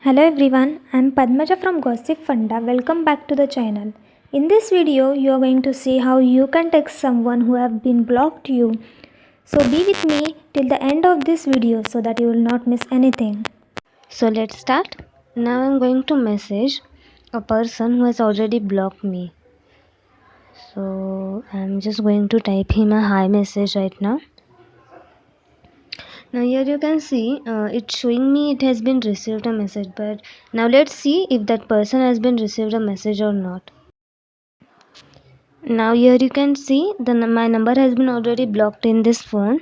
Hello everyone, I am Padmaja from Gossipfunda. Welcome back to the channel. In this video, you are going to see how you can text someone who have been blocked you. So be with me till the end of this video so that you will not miss anything. So let's start. Now I'm going to message a person who has already blocked me. So I'm just going to type him a hi message right now. Now here you can see it's showing me it has been received a message, but now let's see if that person has been received a message or not. Now here you can see my number has been already blocked in this phone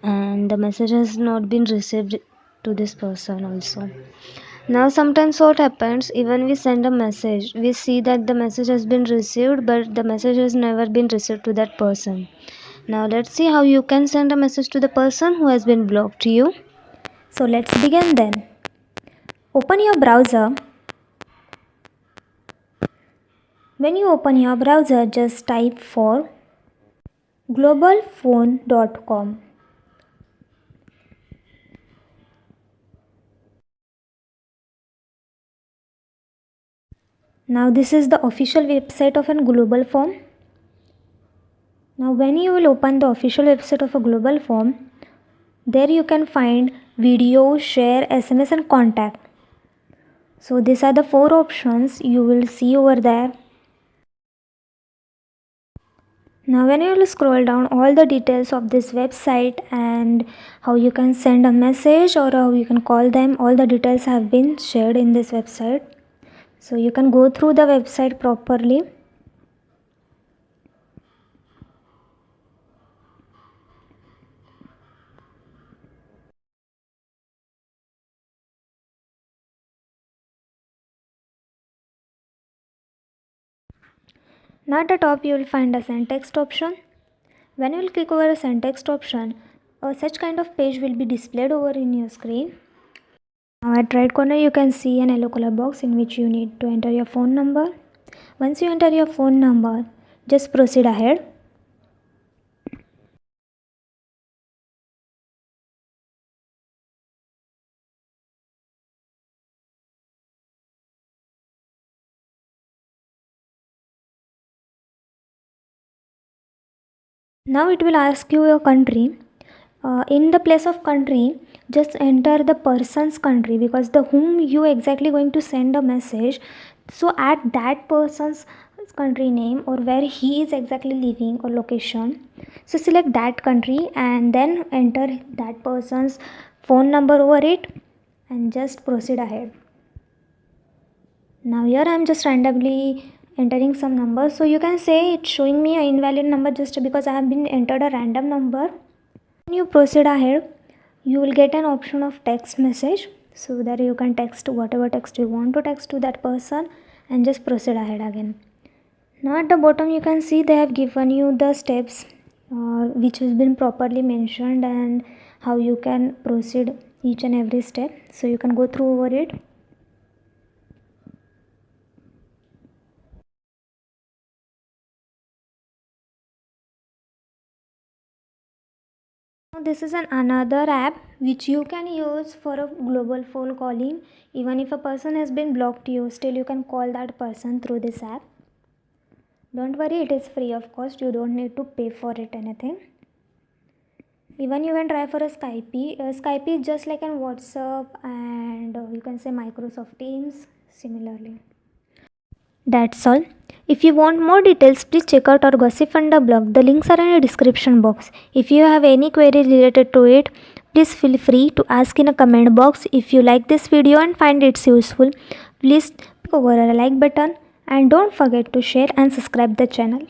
and the message has not been received to this person also. Now sometimes what happens, even we send a message, we see that the message has been received but the message has never been received to that person. Now let's see how you can send a message to the person who has been blocked to you. So let's begin then. Open your browser. When you open your browser, just type for globalphone.com. Now this is the official website of a global phone. Now when you will open the official website of a global phone, there you can find video, share, SMS and contact. So these are the four options you will see over there. Now when you will scroll down, all the details of this website and how you can send a message or how you can call them, all the details have been shared in this website. So you can go through the website properly. Now at the top you will find a send text option. When you will click over a send text option, such kind of page will be displayed over in your screen. Now at right corner you can see an yellow color box in which you need to enter your phone number. Once you enter your phone number, just proceed ahead. Now it will ask you your country. In the place of country, just enter the person's country because the whom you exactly going to send a message. So add that person's country name or where he is exactly living or location. So select that country and then enter that person's phone number over it and just proceed ahead. Now here I am just randomly entering some numbers. So you can say it's showing me an invalid number just because I have been entered a random number. When you proceed ahead, you will get an option of text message, so that you can text whatever text you want to text to that person and just proceed ahead again. Now at the bottom you can see they have given you the steps which has been properly mentioned and how you can proceed each and every step, so you can go through over it. Now this is another app which you can use for a global phone calling. Even if a person has been blocked to you, still you can call that person through this app. Don't worry, it is free of cost. You don't need to pay for it anything. Even you can try for a Skype. Skype is just like an WhatsApp and you can say Microsoft Teams similarly. That's all. If you want more details, please check out our Gossipfunda blog. The links are in the description box. If you have any query related to it, please feel free to ask in a comment box. If you like this video and find it useful, please click over a like button and don't forget to share and subscribe the channel.